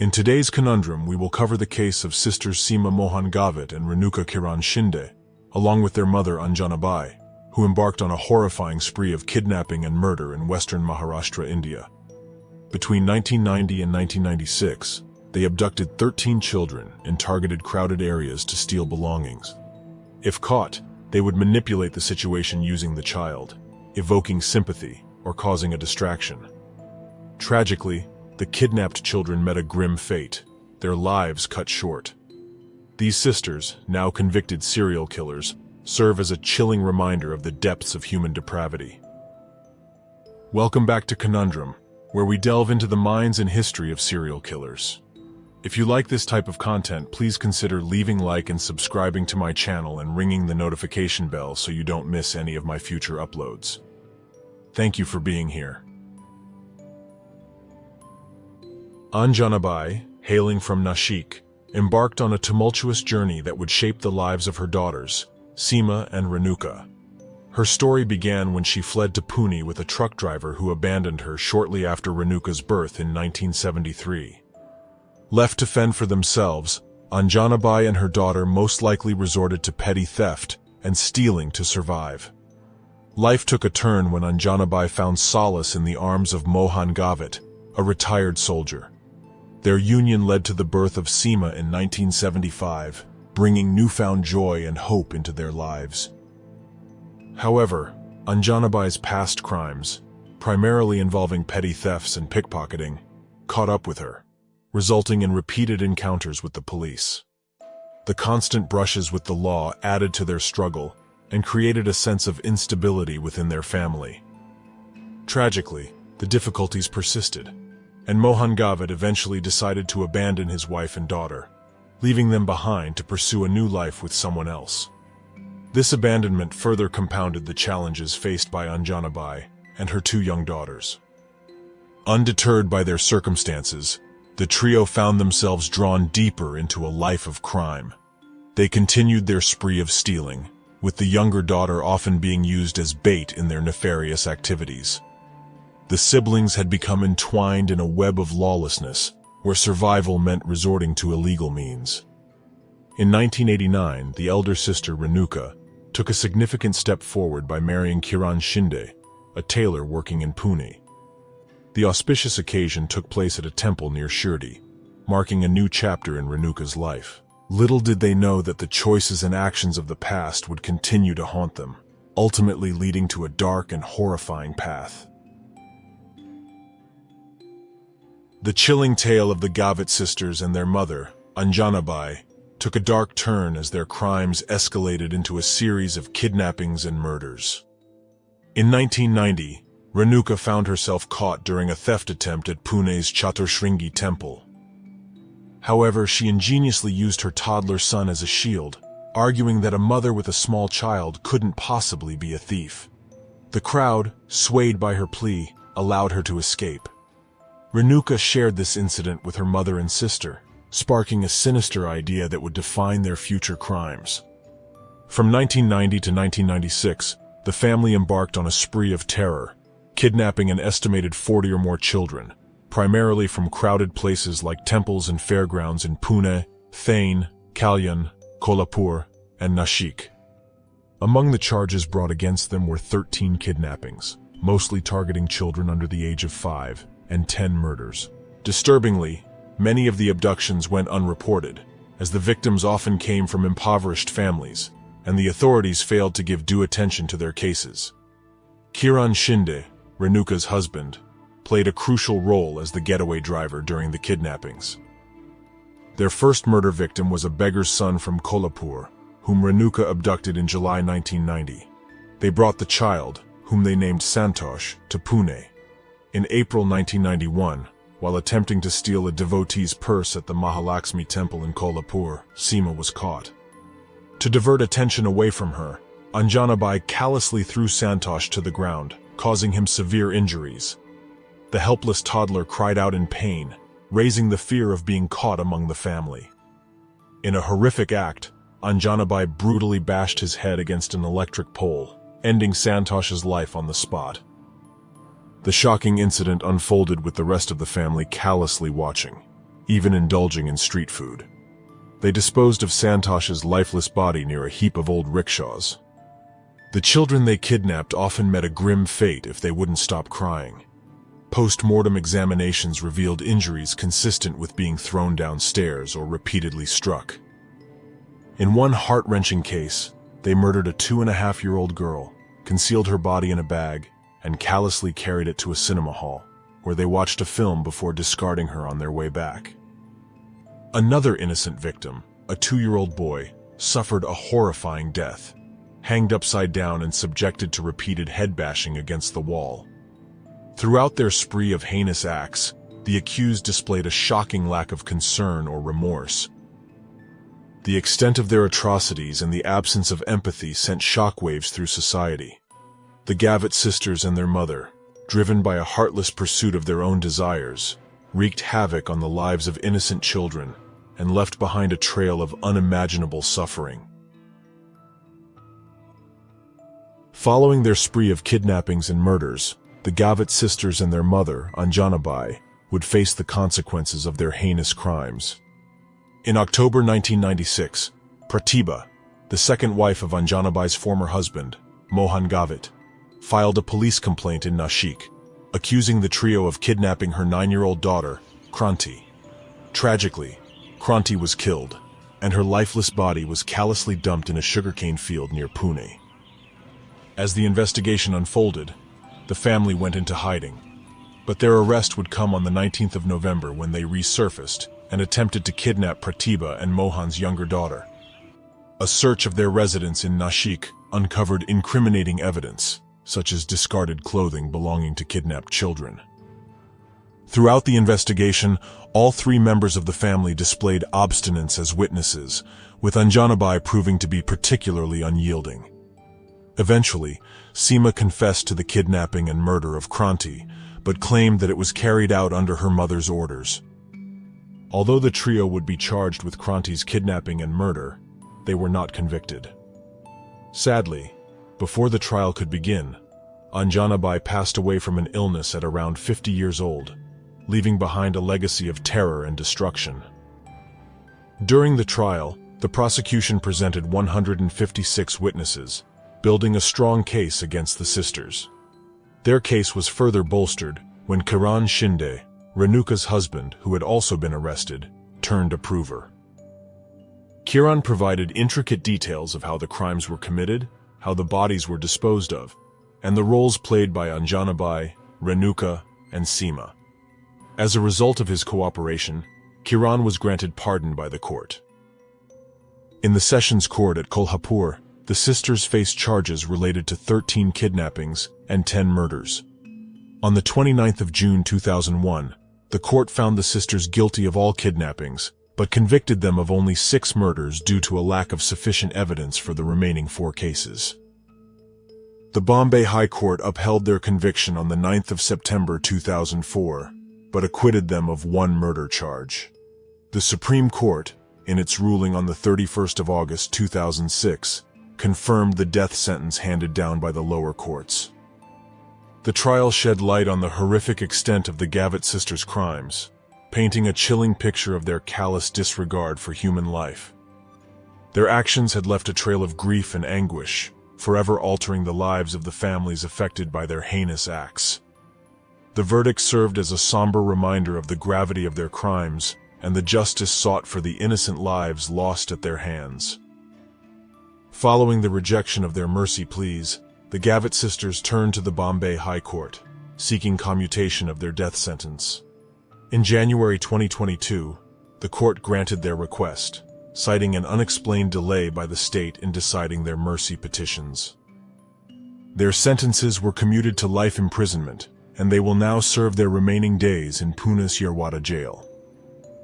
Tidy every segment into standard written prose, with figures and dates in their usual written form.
In today's Conundrum, we will cover the case of sisters Seema Mohan Gavit and Renuka Kiran Shinde, along with their mother Anjana Bai, who embarked on a horrifying spree of kidnapping and murder in western Maharashtra, India. Between 1990 and 1996, they abducted 13 children in targeted crowded areas to steal belongings. If caught, they would manipulate the situation using the child, evoking sympathy or causing a distraction. Tragically, the kidnapped children met a grim fate, their lives cut short. These sisters, now convicted serial killers, serve as a chilling reminder of the depths of human depravity. Welcome back to Conundrum, where we delve into the minds and history of serial killers. If you like this type of content, please consider leaving a like and subscribing to my channel and ringing the notification bell so you don't miss any of my future uploads. Thank you for being here. Anjana Bai, hailing from Nashik, embarked on a tumultuous journey that would shape the lives of her daughters, Seema and Renuka. Her story began when she fled to Pune with a truck driver who abandoned her shortly after Renuka's birth in 1973. Left to fend for themselves, Anjana Bai and her daughter most likely resorted to petty theft and stealing to survive. Life took a turn when Anjana Bai found solace in the arms of Mohan Gavit, a retired soldier. Their union led to the birth of Seema in 1975, bringing newfound joy and hope into their lives. However, Anjana Bai's past crimes, primarily involving petty thefts and pickpocketing, caught up with her, resulting in repeated encounters with the police. The constant brushes with the law added to their struggle and created a sense of instability within their family. Tragically, the difficulties persisted, and Mohan Gavit eventually decided to abandon his wife and daughter, leaving them behind to pursue a new life with someone else. This abandonment further compounded the challenges faced by Anjana Bai and her two young daughters. Undeterred by their circumstances, the trio found themselves drawn deeper into a life of crime. They continued their spree of stealing, with the younger daughter often being used as bait in their nefarious activities. The siblings had become entwined in a web of lawlessness, where survival meant resorting to illegal means. In 1989, the elder sister Renuka took a significant step forward by marrying Kiran Shinde, a tailor working in Pune. The auspicious occasion took place at a temple near Shirdi, marking a new chapter in Renuka's life. Little did they know that the choices and actions of the past would continue to haunt them, ultimately leading to a dark and horrifying path. The chilling tale of the Gavit sisters and their mother, Anjana Bai, took a dark turn as their crimes escalated into a series of kidnappings and murders. In 1990, Renuka found herself caught during a theft attempt at Pune's Chaturshringi temple. However, she ingeniously used her toddler son as a shield, arguing that a mother with a small child couldn't possibly be a thief. The crowd, swayed by her plea, allowed her to escape. Renuka shared this incident with her mother and sister, sparking a sinister idea that would define their future crimes. From 1990 to 1996, the family embarked on a spree of terror, kidnapping an estimated 40 or more children, primarily from crowded places like temples and fairgrounds in Pune, Thane, Kalyan, Kolhapur, and Nashik. Among the charges brought against them were 13 kidnappings, mostly targeting children under the age of 5, and 10 murders. Disturbingly, many of the abductions went unreported, as the victims often came from impoverished families, and the authorities failed to give due attention to their cases. Kiran Shinde, Renuka's husband, played a crucial role as the getaway driver during the kidnappings. Their first murder victim was a beggar's son from Kolhapur, whom Renuka abducted in July 1990. They brought the child, whom they named Santosh, to Pune. In April 1991, while attempting to steal a devotee's purse at the Mahalakshmi temple in Kolhapur, Seema was caught. To divert attention away from her, Anjana Bai callously threw Santosh to the ground, causing him severe injuries. The helpless toddler cried out in pain, raising the fear of being caught among the family. In a horrific act, Anjana Bai brutally bashed his head against an electric pole, ending Santosh's life on the spot. The shocking incident unfolded with the rest of the family callously watching. even indulging in street food. They disposed of Santosh's lifeless body near a heap of old rickshaws. The children they kidnapped often met a grim fate if they wouldn't stop crying. Post-mortem examinations revealed injuries consistent with being thrown downstairs or repeatedly struck. In one heart-wrenching case, they murdered a 2.5-year-old girl, concealed her body in a bag, and callously carried it to a cinema hall, where they watched a film before discarding her on their way back. Another innocent victim, a 2-year-old boy, suffered a horrifying death, hanged upside down and subjected to repeated head-bashing against the wall. Throughout their spree of heinous acts, the accused displayed a shocking lack of concern or remorse. The extent of their atrocities and the absence of empathy sent shockwaves through society. The Gavit sisters and their mother, driven by a heartless pursuit of their own desires, wreaked havoc on the lives of innocent children and left behind a trail of unimaginable suffering. Following their spree of kidnappings and murders, the Gavit sisters and their mother, Anjanabai, would face the consequences of their heinous crimes. In October 1996, Pratibha, the second wife of Anjanabai's former husband, Mohan Gavit, filed a police complaint in Nashik, accusing the trio of kidnapping her 9-year-old daughter, Kranti. Tragically, Kranti was killed, and her lifeless body was callously dumped in a sugarcane field near Pune. As the investigation unfolded, the family went into hiding, but their arrest would come on the 19th of November when they resurfaced and attempted to kidnap Pratibha and Mohan's younger daughter. A search of their residence in Nashik uncovered incriminating evidence, such as discarded clothing belonging to kidnapped children. Throughout the investigation, all 3 members of the family displayed obstinance as witnesses, with Anjanabai proving to be particularly unyielding. Eventually, Seema confessed to the kidnapping and murder of Kranti, but claimed that it was carried out under her mother's orders. Although the trio would be charged with Kranti's kidnapping and murder, they were not convicted. Sadly, before the trial could begin, Anjanabai passed away from an illness at around 50 years old, leaving behind a legacy of terror and destruction. During the trial, the prosecution presented 156 witnesses, building a strong case against the sisters. Their case was further bolstered when Kiran Shinde, Renuka's husband, who had also been arrested, turned approver. Kiran provided intricate details of how the crimes were committed, how the bodies were disposed of, and the roles played by Anjanabai, Renuka, and Seema. As a result of his cooperation, Kiran was granted pardon by the court. In the Sessions Court at Kolhapur, the sisters faced charges related to 13 kidnappings and 10 murders. On the 29th of June 2001, the court found the sisters guilty of all kidnappings, but convicted them of only 6 murders due to a lack of sufficient evidence for the remaining 4 cases. The Bombay High Court upheld their conviction on the 9th of September 2004, but acquitted them of 1 murder charge. The Supreme Court, in its ruling on the 31st of August 2006, confirmed the death sentence handed down by the lower courts. The trial shed light on the horrific extent of the Gavit sisters' crimes, painting a chilling picture of their callous disregard for human life. Their actions had left a trail of grief and anguish, forever altering the lives of the families affected by their heinous acts. The verdict served as a somber reminder of the gravity of their crimes and the justice sought for the innocent lives lost at their hands. Following the rejection of their mercy pleas, the Gavit sisters turned to the Bombay High Court, seeking commutation of their death sentence. In January 2022, the court granted their request, citing an unexplained delay by the state in deciding their mercy petitions. Their sentences were commuted to life imprisonment, and they will now serve their remaining days in Pune's Yerwada jail.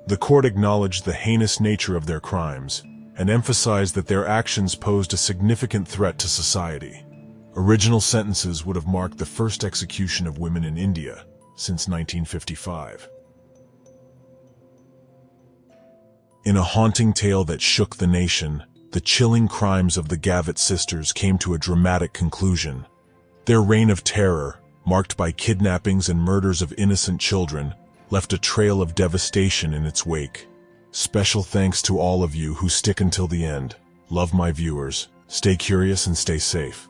The court acknowledged the heinous nature of their crimes and emphasized that their actions posed a significant threat to society. Original sentences would have marked the first execution of women in India since 1955. In a haunting tale that shook the nation, the chilling crimes of the Gavit sisters came to a dramatic conclusion. Their reign of terror, marked by kidnappings and murders of innocent children, left a trail of devastation in its wake. Special thanks to all of you who stick until the end. Love my viewers. Stay curious and stay safe.